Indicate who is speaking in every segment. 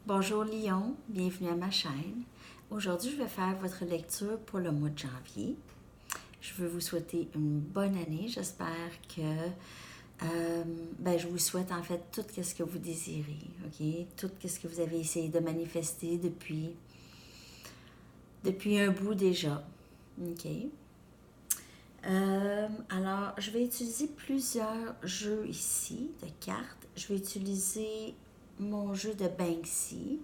Speaker 1: Bonjour Lion, bienvenue à ma chaîne. Aujourd'hui, je vais faire votre lecture pour le mois de janvier. Je veux vous souhaiter une bonne année. J'espère que je vous souhaite en fait tout ce que vous désirez, ok? Tout ce que vous avez essayé de manifester depuis un bout déjà, ok? Alors, je vais utiliser plusieurs jeux ici de cartes. Je vais utiliser mon jeu de Banksy. Il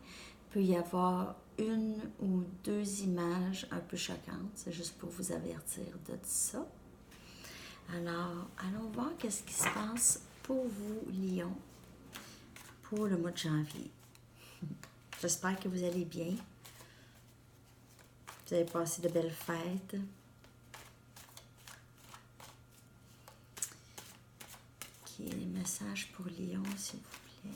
Speaker 1: peut y avoir une ou deux images un peu choquantes. C'est juste pour vous avertir de ça. Alors, allons voir qu'est-ce qui se passe pour vous, Lion, pour le mois de janvier. J'espère que vous allez bien. Vous avez passé de belles fêtes. Ok, les messages pour Lion, s'il vous plaît.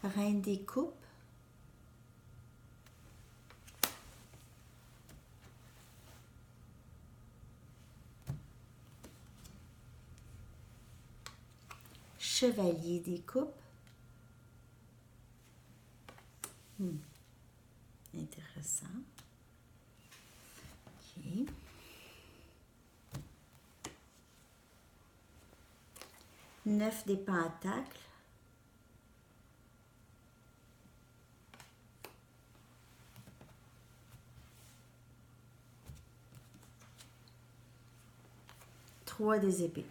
Speaker 1: Reine des coupes. Chevalier des coupes. Intéressant. Ok. Neuf des pentacles. Trois des épées.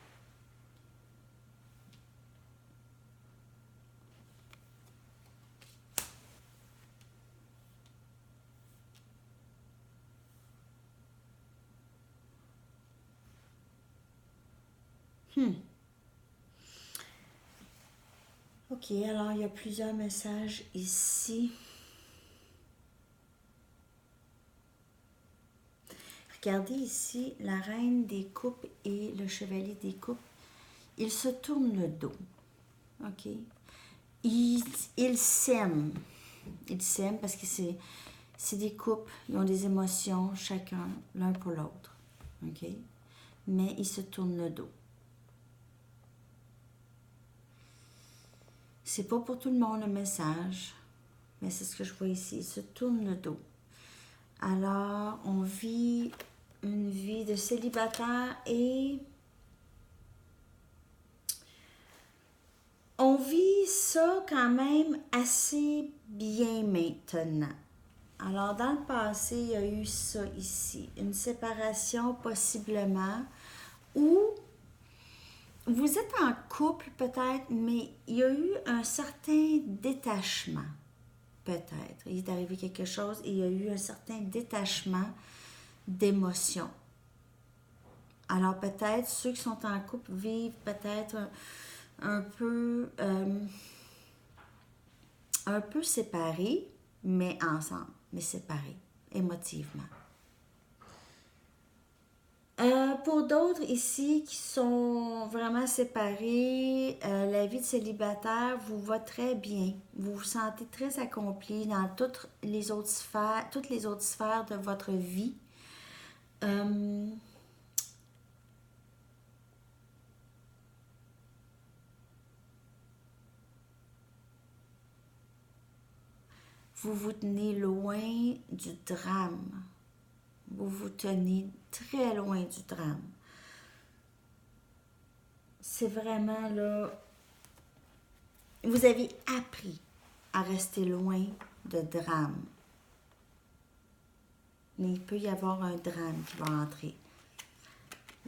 Speaker 1: Ok, alors il y a plusieurs messages ici. Regardez ici, la reine des coupes et le chevalier des coupes, ils se tournent le dos. Ok? Ils s'aiment. Ils s'aiment parce que c'est des couples, ils ont des émotions chacun, l'un pour l'autre. Ok? Mais ils se tournent le dos. C'est pas pour tout le monde le message, mais c'est ce que je vois ici. Ils se tournent le dos. Alors, on vit une vie de célibataire et on vit ça quand même assez bien maintenant. Alors, dans le passé, il y a eu ça ici, une séparation possiblement, ou vous êtes en couple peut-être, mais il y a eu un certain détachement, peut-être. Il est arrivé quelque chose et il y a eu un certain détachement d'émotions. Alors peut-être ceux qui sont en couple vivent peut-être un peu séparés, mais ensemble, mais séparés émotivement. Pour d'autres ici qui sont vraiment séparés, la vie de célibataire vous va très bien. Vous vous sentez très accompli dans toutes les autres sphères de votre vie. Vous vous tenez loin du drame. Vous vous tenez très loin du drame. C'est vraiment là, vous avez appris à rester loin de drame. Mais il peut y avoir un drame qui va entrer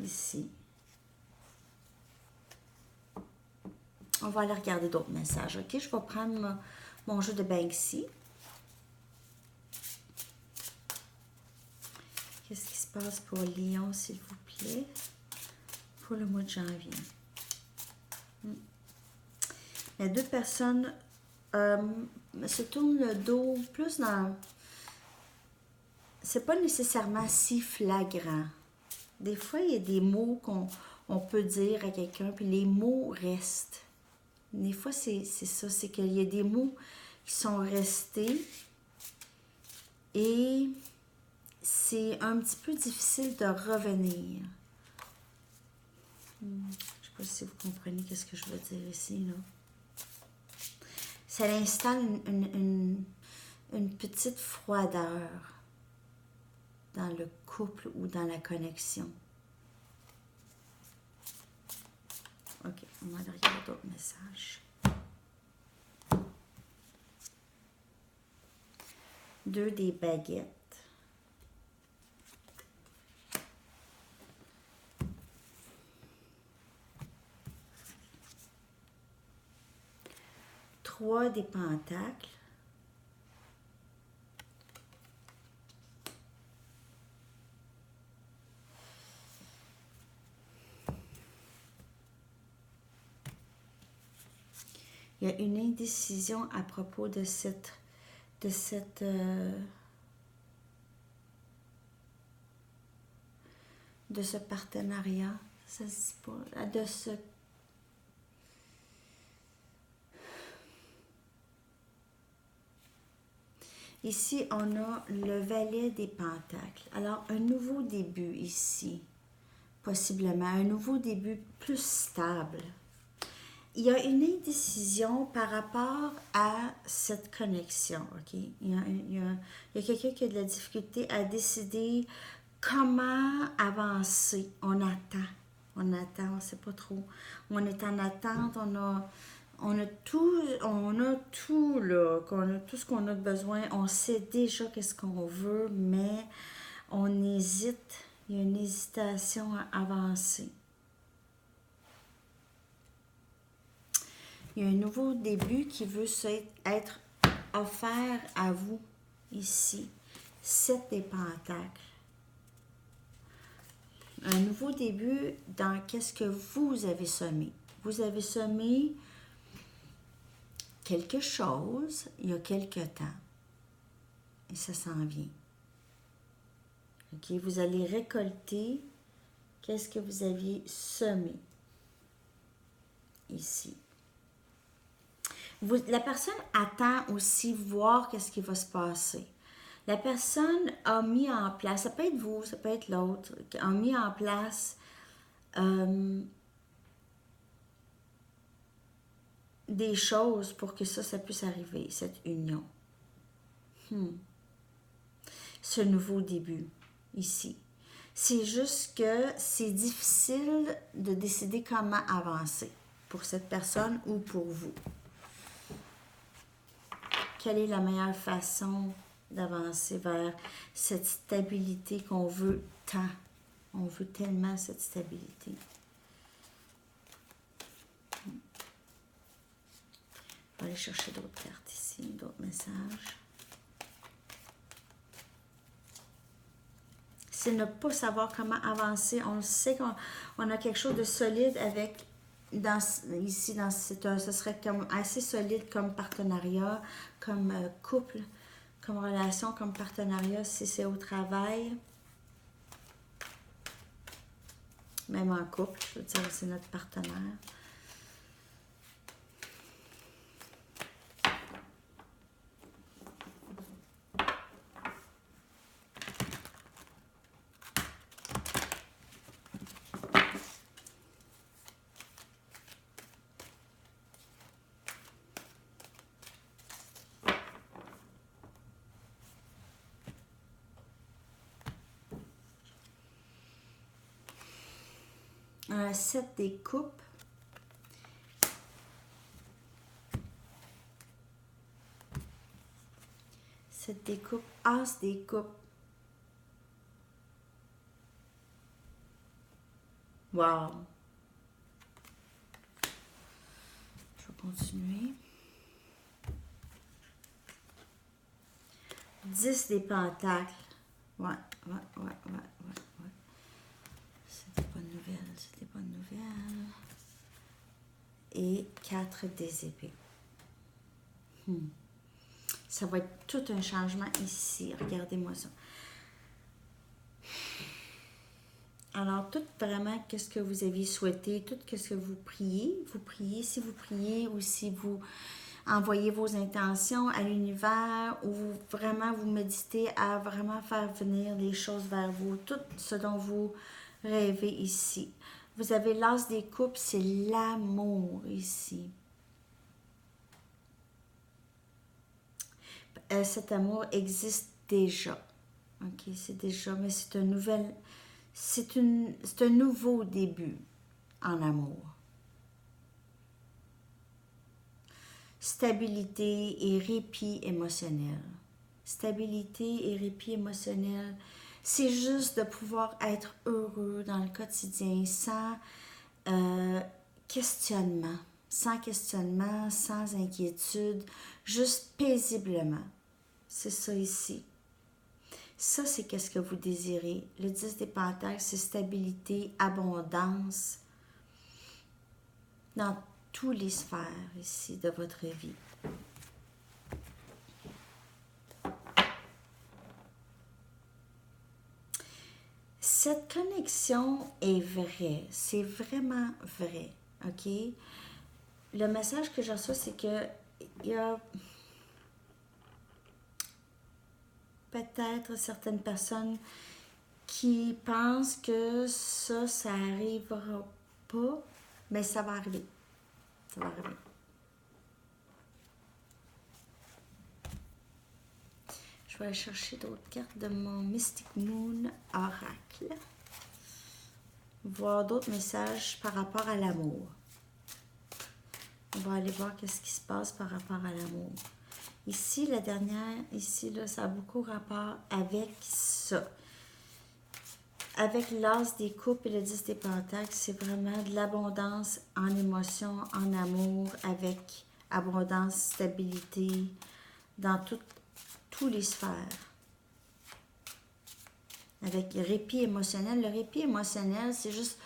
Speaker 1: ici. On va aller regarder d'autres messages. Ok, je vais prendre mon jeu de Banksy. Qu'est-ce qui se passe pour Lion, s'il vous plaît, pour le mois de janvier? Les deux personnes se tournent le dos plus dans... C'est pas nécessairement si flagrant. Des fois, il y a des mots qu'on peut dire à quelqu'un, puis les mots restent. Des fois, c'est ça, c'est qu'il y a des mots qui sont restés et c'est un petit peu difficile de revenir. Je ne sais pas si vous comprenez ce que je veux dire ici, là. Ça installe une petite froideur dans le couple ou dans la connexion. OK, on va regarder d'autres messages. 2 des baguettes. Trois des pentacles. Il y a une indécision à propos de ce partenariat. Ça se dit pas. De ce. Ici, on a le valet des pentacles. Alors, un nouveau début ici, possiblement. Un nouveau début plus stable. Il y a une indécision par rapport à cette connexion, OK? Il y a quelqu'un qui a de la difficulté à décider comment avancer. On attend, on ne sait pas trop. On est en attente, on a tout là, tout ce qu'on a besoin. On sait déjà qu'est-ce qu'on veut, mais on hésite. Il y a une hésitation à avancer. Il y a un nouveau début qui veut être offert à vous ici. 7 des pentacles. Un nouveau début dans qu'est-ce que vous avez semé. Vous avez semé quelque chose il y a quelque temps. Et ça s'en vient. OK? Vous allez récolter qu'est-ce que vous aviez semé ici. La personne attend aussi voir qu'est-ce qui va se passer. La personne a mis en place, ça peut être vous, ça peut être l'autre, a mis en place des choses pour que ça puisse arriver, cette union. Ce nouveau début, ici. C'est juste que c'est difficile de décider comment avancer pour cette personne ou pour vous. Quelle est la meilleure façon d'avancer vers cette stabilité qu'on veut tant? On veut tellement cette stabilité. On va aller chercher d'autres cartes ici, d'autres messages. C'est ne pas savoir comment avancer. On sait qu'on a quelque chose de solide avec... Ici, ce serait comme assez solide comme partenariat, comme couple, comme relation, comme partenariat, si c'est au travail. Même en couple, je veux dire, c'est notre partenaire. Un 7 des coupes. Sept des coupes. As des coupes. Wow. Je vais continuer. 10 des pentacles. Ouais. C'était pas de nouvelles. Et 4 des épées. Ça va être tout un changement ici. Regardez-moi ça. Alors, tout vraiment, qu'est-ce que vous aviez souhaité, tout ce que vous priez, si vous priez ou si vous envoyez vos intentions à l'univers ou vraiment vous méditez à vraiment faire venir les choses vers vous, tout ce dont vous rêvez ici. Vous avez l'as des coupes, c'est l'amour ici. Cet amour existe déjà. Ok, c'est déjà, mais c'est un nouvel, c'est un nouveau début en amour. Stabilité et répit émotionnel. Stabilité et répit émotionnel, c'est juste de pouvoir être heureux dans le quotidien sans questionnement, sans inquiétude, juste paisiblement. C'est ça ici. Ça, c'est qu'est-ce que vous désirez. Le 10 des pentacles, c'est stabilité, abondance dans toutes les sphères ici de votre vie. Cette connexion est vraie, c'est vraiment vrai, ok? Le message que je reçois, c'est que il y a peut-être certaines personnes qui pensent que ça arrivera pas, mais ça va arriver. Ça va arriver. Je vais aller chercher d'autres cartes de mon Mystic Moon Oracle. Voir d'autres messages par rapport à l'amour. On va aller voir qu'est-ce qui se passe par rapport à l'amour. Ici, la dernière, ici, là, ça a beaucoup rapport avec ça. Avec l'as des coupes et le 10 des pentacles, c'est vraiment de l'abondance en émotion, en amour, avec abondance, stabilité, dans tous les sphères. Avec répit émotionnel. Le répit émotionnel, c'est juste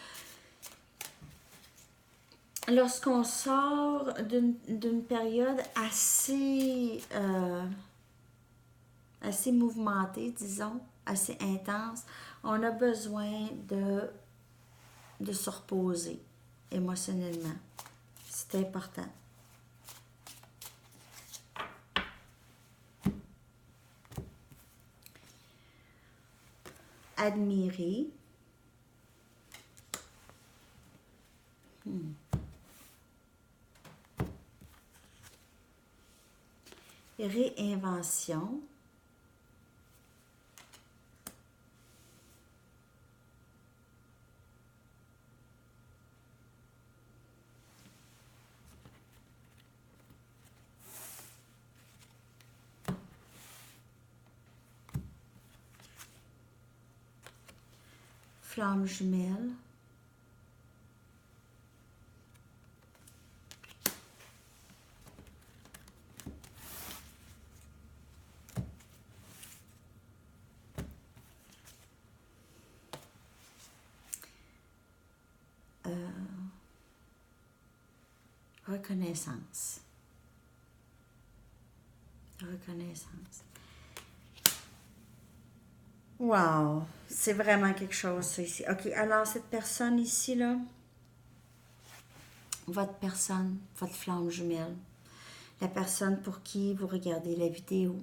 Speaker 1: lorsqu'on sort d'une période assez mouvementée, disons, assez intense, on a besoin de se reposer émotionnellement. C'est important. Admirer. Réinvention. Flamme jumelle. Reconnaissance. Reconnaissance. Wow! C'est vraiment quelque chose, ça, ici. OK, alors, cette personne ici, là, votre flamme jumelle, la personne pour qui vous regardez la vidéo,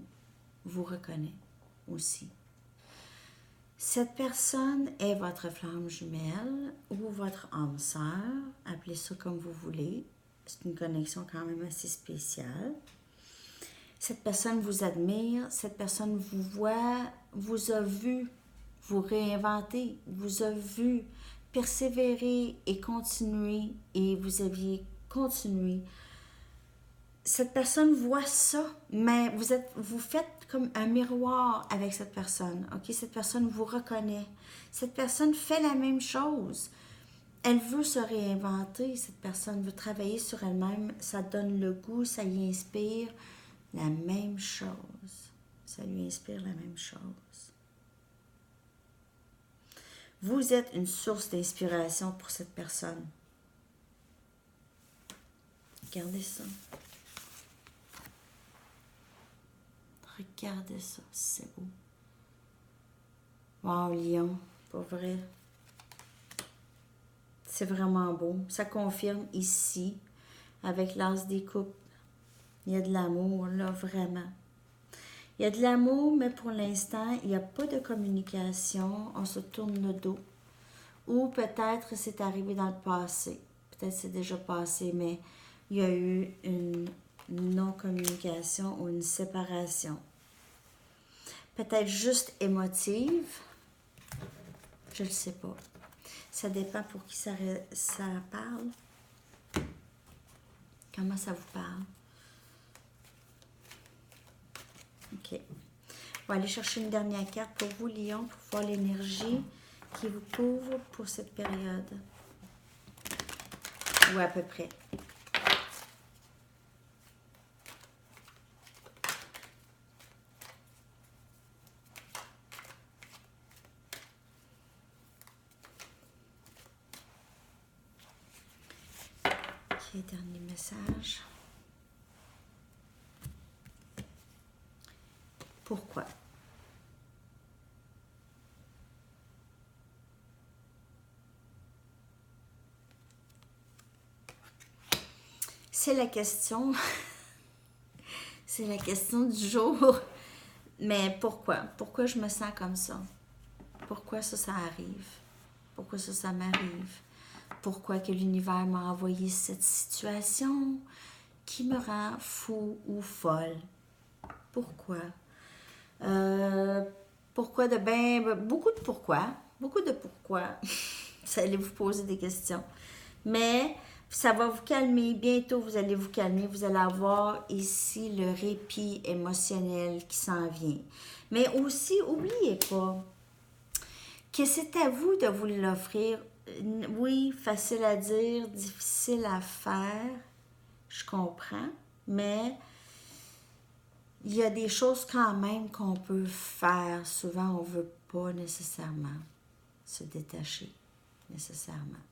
Speaker 1: vous reconnaît aussi. Cette personne est votre flamme jumelle ou votre âme sœur, appelez ça comme vous voulez. C'est une connexion quand même assez spéciale. Cette personne vous admire, cette personne vous voit, vous a vu vous réinventer, vous a vu persévérer et continuer et vous aviez continué. Cette personne voit ça, mais vous faites comme un miroir avec cette personne, ok? Cette personne vous reconnaît. Cette personne fait la même chose. Elle veut se réinventer, cette personne veut travailler sur elle-même, ça donne le goût, ça y inspire la même chose. Ça lui inspire la même chose. Vous êtes une source d'inspiration pour cette personne. Regardez ça. Regardez ça, c'est beau. Wow, Lion, pour vrai. C'est vraiment beau. Ça confirme ici, avec l'as des coupes. Il y a de l'amour, là, vraiment. Il y a de l'amour, mais pour l'instant, il n'y a pas de communication. On se tourne le dos. Ou peut-être c'est arrivé dans le passé. Peut-être c'est déjà passé, mais il y a eu une non-communication ou une séparation. Peut-être juste émotive. Je ne sais pas. Ça dépend pour qui ça parle. Comment ça vous parle? OK. On va aller chercher une dernière carte pour vous, Lion, pour voir l'énergie qui vous couvre pour cette période. Ou à peu près. OK, dernier message. Pourquoi? C'est la question. C'est la question du jour. Mais pourquoi? Pourquoi je me sens comme ça? Pourquoi ça arrive? Pourquoi ça m'arrive? Pourquoi que l'univers m'a envoyé cette situation qui me rend fou ou folle? Pourquoi? Pourquoi de beaucoup de pourquoi. Beaucoup de pourquoi. Ça allait vous poser des questions. Mais ça va vous calmer. Bientôt, vous allez vous calmer. Vous allez avoir ici le répit émotionnel qui s'en vient. Mais aussi, n'oubliez pas que c'est à vous de vous l'offrir. Oui, facile à dire, difficile à faire. Je comprends. Mais il y a des choses quand même qu'on peut faire. Souvent, on ne veut pas nécessairement se détacher. Nécessairement.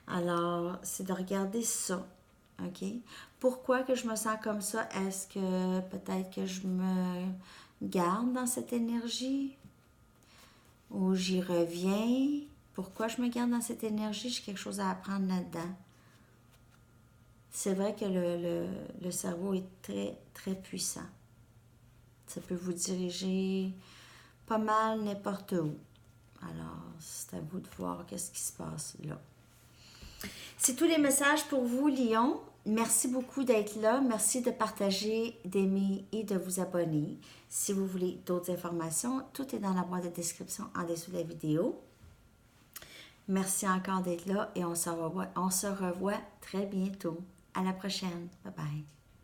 Speaker 1: Alors, c'est de regarder ça, OK? Pourquoi que je me sens comme ça? Est-ce que peut-être que je me garde dans cette énergie? Ou j'y reviens? Pourquoi je me garde dans cette énergie? J'ai quelque chose à apprendre là-dedans. C'est vrai que le cerveau est très, très puissant. Ça peut vous diriger pas mal n'importe où. Alors, c'est à vous de voir qu'est-ce qui se passe là. C'est tous les messages pour vous, Lion. Merci beaucoup d'être là. Merci de partager, d'aimer et de vous abonner. Si vous voulez d'autres informations, tout est dans la boîte de description en dessous de la vidéo. Merci encore d'être là et on se revoit très bientôt. À la prochaine. Bye bye.